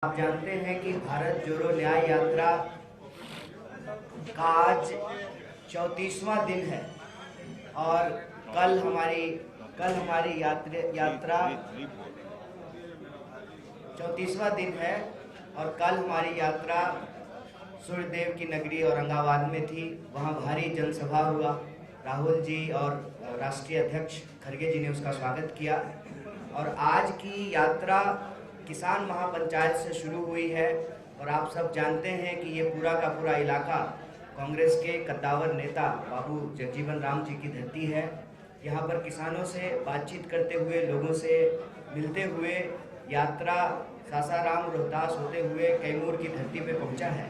आप जानते हैं कि भारत जोड़ो न्याय यात्रा का आज 34वां दिन है और कल हमारी यात्रा 34वां दिन है और कल हमारी यात्रा सूर्यदेव की नगरी औरंगाबाद में थी। वहां भारी जनसभा हुआ। राहुल जी और राष्ट्रीय अध्यक्ष खड़गे जी ने उसका स्वागत किया और आज की यात्रा किसान महापंचायत से शुरू हुई है और आप सब जानते हैं कि ये पूरा का पूरा इलाका कांग्रेस के कद्दावर नेता बाबू जगजीवन राम जी की धरती है। यहाँ पर किसानों से बातचीत करते हुए, लोगों से मिलते हुए यात्रा सासाराम रोहतास होते हुए कैमूर की धरती पे पहुँचा है।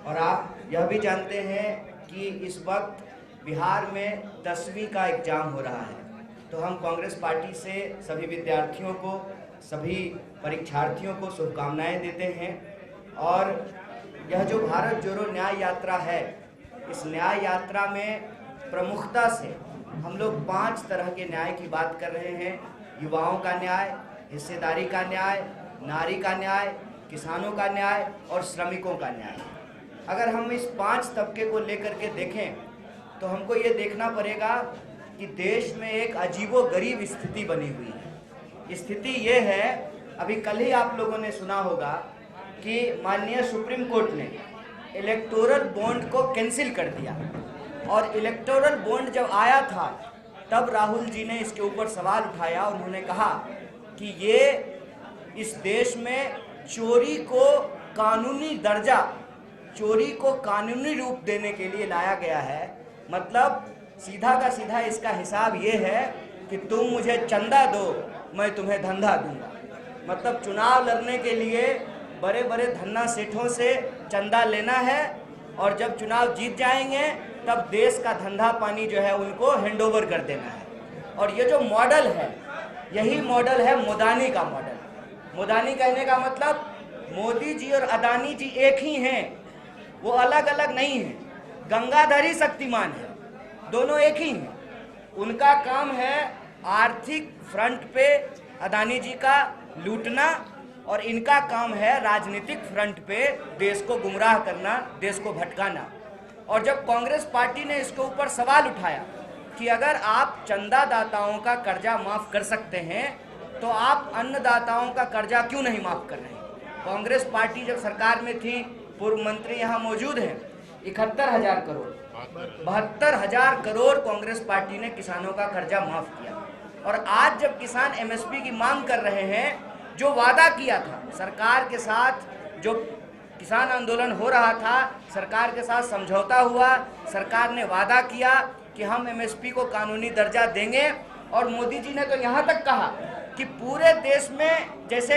और आप यह भी जानते हैं कि इस वक्त बिहार में 10वीं का एग्ज़ाम हो रहा है, तो हम कांग्रेस पार्टी से सभी विद्यार्थियों को, सभी परीक्षार्थियों को शुभकामनाएं देते हैं। और यह जो भारत जोड़ो न्याय यात्रा है, इस न्याय यात्रा में प्रमुखता से हम लोग 5 तरह के न्याय की बात कर रहे हैं। युवाओं का न्याय, हिस्सेदारी का न्याय, नारी का न्याय, किसानों का न्याय और श्रमिकों का न्याय। अगर हम इस 5 तबके को लेकर के देखें तो हमको ये देखना पड़ेगा कि देश में एक अजीबोगरीब स्थिति बनी हुई है। स्थिति ये है, अभी कल ही आप लोगों ने सुना होगा कि माननीय सुप्रीम कोर्ट ने इलेक्टोरल बॉन्ड को कैंसिल कर दिया और इलेक्टोरल बॉन्ड जब आया था तब राहुल जी ने इसके ऊपर सवाल उठाया और उन्होंने कहा कि ये इस देश में चोरी को कानूनी दर्जा, चोरी को कानूनी रूप देने के लिए लाया गया है। मतलब सीधा का सीधा इसका हिसाब ये है कि तुम मुझे चंदा दो, मैं तुम्हें धंधा दूंगा। मतलब चुनाव लड़ने के लिए बड़े बड़े धन्ना सेठों से चंदा लेना है और जब चुनाव जीत जाएंगे तब देश का धंधा पानी जो है उनको हैंडओवर कर देना है। और ये जो मॉडल है, यही मॉडल है मोदानी का मॉडल। मोदानी कहने का मतलब मोदी जी और अदानी जी एक ही हैं, वो अलग अलग नहीं हैं। गंगाधर ही शक्तिमान है, दोनों एक ही हैं। उनका काम है आर्थिक फ्रंट पे अदानी जी का लूटना और इनका काम है राजनीतिक फ्रंट पे देश को गुमराह करना, देश को भटकाना। और जब कांग्रेस पार्टी ने इसके ऊपर सवाल उठाया कि अगर आप चंदादाताओं का कर्जा माफ़ कर सकते हैं तो आप अन्नदाताओं का कर्जा क्यों नहीं माफ़ कर रहे हैं। कांग्रेस पार्टी जब सरकार में थी, पूर्व मंत्री यहाँ मौजूद हैं, 71,000 करोड़, 72,000 करोड़ कांग्रेस पार्टी ने किसानों का कर्जा माफ़ किया। और आज जब किसान एमएसपी की मांग कर रहे हैं, जो वादा किया था सरकार के साथ, जो किसान आंदोलन हो रहा था, सरकार के साथ समझौता हुआ, सरकार ने वादा किया कि हम एमएसपी को कानूनी दर्जा देंगे। और मोदी जी ने तो यहाँ तक कहा कि पूरे देश में जैसे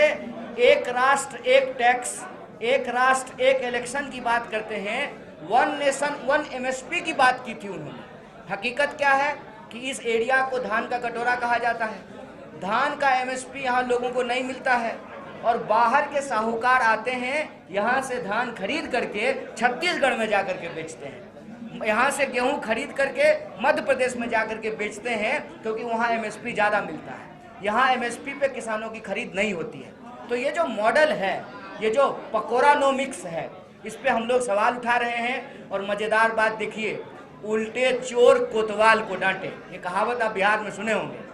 एक राष्ट्र एक टैक्स, एक राष्ट्र एक इलेक्शन की बात करते हैं, 1 नेशन 1 एमएसपी की बात की थी उन्होंने। हकीकत क्या है कि इस एरिया को धान का कटोरा कहा जाता है। धान का एमएसपी यहाँ लोगों को नहीं मिलता है और बाहर के साहूकार आते हैं, यहाँ से धान खरीद करके छत्तीसगढ़ में जा करके बेचते हैं, यहाँ से गेहूँ खरीद करके मध्य प्रदेश में जा करके बेचते हैं, क्योंकि वहाँ एमएसपी ज़्यादा मिलता है। यहाँ एमएसपी पे किसानों की खरीद नहीं होती है। तो ये जो मॉडल है, ये जो पकोरानोमिक्स है, इस पे हम लोग सवाल उठा रहे हैं। और मज़ेदार बात देखिए, उल्टे चोर कोतवाल को डांटे, ये कहावत आप बिहार में सुने होंगे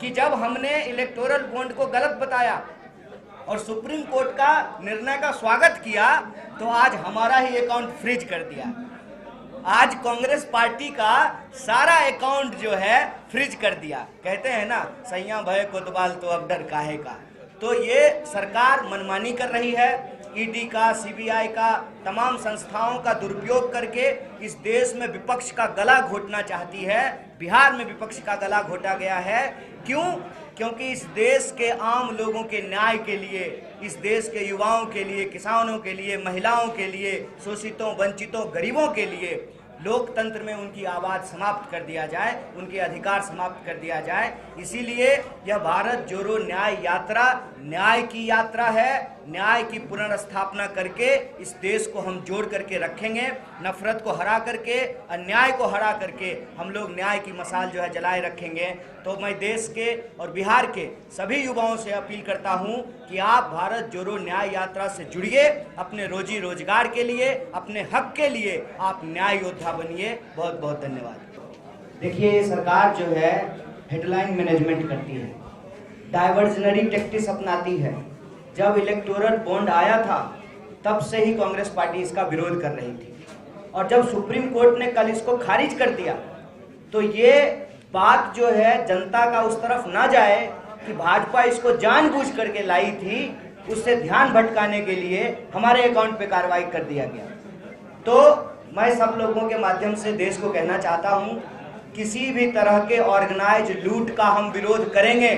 कि जब हमने इलेक्टोरल बॉन्ड को गलत बताया और सुप्रीम कोर्ट का निर्णय का स्वागत किया तो आज हमारा ही अकाउंट फ्रीज कर दिया। आज कांग्रेस पार्टी का सारा अकाउंट जो है फ्रीज कर दिया। कहते हैं ना, सैया भय कोतवाल तो अब डर काहे का। तो ये सरकार मनमानी कर रही है। ईडी का, सीबीआई का, तमाम संस्थाओं का दुरुपयोग करके इस देश में विपक्ष का गला घोटना चाहती है। बिहार में विपक्ष का गला घोटा गया है। क्यों? क्योंकि इस देश के आम लोगों के न्याय के लिए, इस देश के युवाओं के लिए, किसानों के लिए, महिलाओं के लिए, शोषितों, वंचितों, गरीबों के लिए लोकतंत्र में उनकी आवाज़ समाप्त कर दिया जाए, उनके अधिकार समाप्त कर दिया जाए। इसीलिए यह भारत जोड़ो न्याय यात्रा न्याय की यात्रा है, न्याय की पुनर्स्थापना करके इस देश को हम जोड़ करके रखेंगे। नफरत को हरा करके, अन्याय को हरा करके हम लोग न्याय की मशाल जो है जलाए रखेंगे। तो मैं देश के और बिहार के सभी युवाओं से अपील करता हूं कि आप भारत जोड़ो न्याय यात्रा से जुड़िए। अपने रोजी रोजगार के लिए, अपने हक के लिए आप न्याय योद्धा बनिए। बहुत बहुत धन्यवाद। देखिए, ये सरकार जो है हेडलाइन मैनेजमेंट करती है, डाइवर्जनरी टैक्टिक्स अपनाती है। जब इलेक्टोरल बॉन्ड आया था तब से ही कांग्रेस पार्टी इसका विरोध कर रही थी, और जब सुप्रीम कोर्ट ने कल इसको खारिज कर दिया तो ये बात जो है जनता का उस तरफ ना जाए कि भाजपा इसको जानबूझ करके लाई थी, उससे ध्यान भटकाने के लिए हमारे अकाउंट पे कार्रवाई कर दिया गया। तो मैं सब लोगों के माध्यम से देश को कहना चाहता हूं, किसी भी तरह के ऑर्गेनाइज लूट का हम विरोध करेंगे,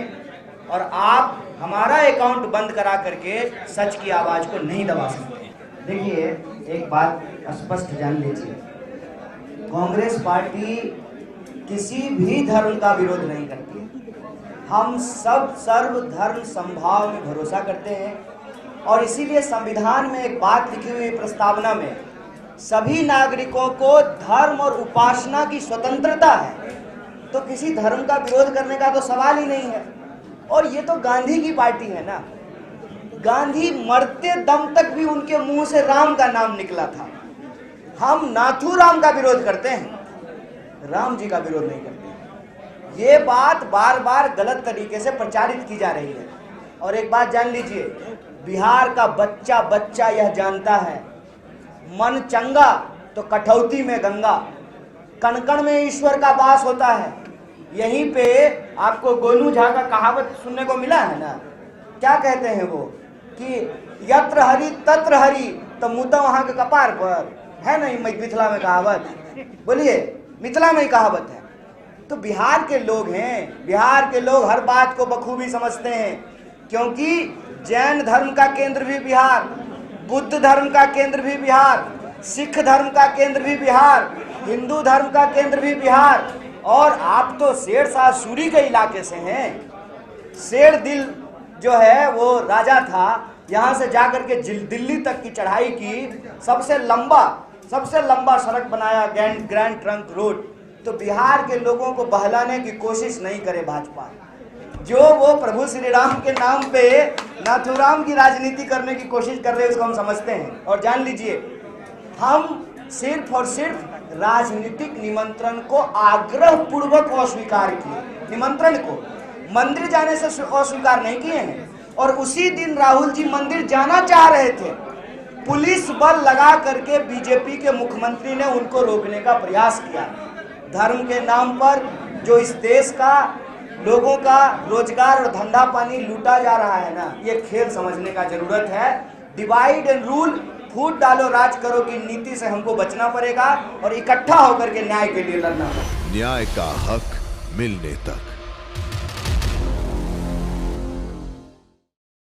और आप हमारा अकाउंट बंद करा करके सच की आवाज को नहीं दबा सकते। देखिए, एक बात स्पष्ट जान लीजिए, कांग्रेस पार्टी किसी भी धर्म का विरोध नहीं करती है। हम सब सर्वधर्म समभाव में भरोसा करते हैं, और इसीलिए संविधान में एक बात लिखी हुई प्रस्तावना में सभी नागरिकों को धर्म और उपासना की स्वतंत्रता है। तो किसी धर्म का विरोध करने का तो सवाल ही नहीं है। और ये तो गांधी की पार्टी है ना, गांधी मरते दम तक भी उनके मुंह से राम का नाम निकला था। हम नाथूराम का विरोध करते हैं, राम जी का विरोध नहीं करते। ये बात बार बार गलत तरीके से प्रचारित की जा रही है। और एक बात जान लीजिए, बिहार का बच्चा बच्चा यह जानता है, मन चंगा तो कठौती में गंगा, कण कण में ईश्वर का वास होता है। यहीं पे आपको गोलू झा का कहावत सुनने को मिला है ना, क्या कहते हैं वो कि यत्र हरि तत्र हरि, तो मुँह वहां के कपार पर है नहीं, मिथिला में कहावत, बोलिए मिथिला में ही कहावत है। तो बिहार के लोग हैं, बिहार के लोग हर बात को बखूबी समझते हैं, क्योंकि जैन धर्म का केंद्र भी बिहार, बुद्ध धर्म का केंद्र भी बिहार, सिख धर्म का केंद्र भी बिहार, हिंदू धर्म का केंद्र भी बिहार। और आप तो शेरशाह सूरी के इलाके से हैं। शेर दिल जो है वो राजा था, यहाँ से जाकर के दिल्ली तक की चढ़ाई की, सबसे लंबा सड़क बनाया, ग्रैंड ट्रंक रोड। तो बिहार के लोगों को बहलाने की कोशिश नहीं करे भाजपा, जो वो प्रभु श्री राम के नाम पे नाथूराम की राजनीति करने की कोशिश कर रहे हैं, उसको हम समझते हैं। और जान लीजिए, हम सिर्फ और सिर्फ राजनीतिक निमंत्रण को आग्रह पूर्वक अस्वीकार किए, निमंत्रण को मंदिर जाने से अस्वीकार नहीं किए हैं। और उसी दिन राहुल जी मंदिर जाना चाह रहे थे, पुलिस बल लगा करके बीजेपी के मुख्यमंत्री ने उनको रोकने का प्रयास किया। धर्म के नाम पर जो इस देश का लोगों का रोजगार और धंधा पानी लूटा जा रहा है ना, ये खेल समझने का जरूरत है। डिवाइड एंड रूल, फूट डालो राज करो की नीति से हमको बचना पड़ेगा और इकट्ठा होकर के न्याय के लिए लड़ना पड़ेगा। न्याय का हक मिलने तक।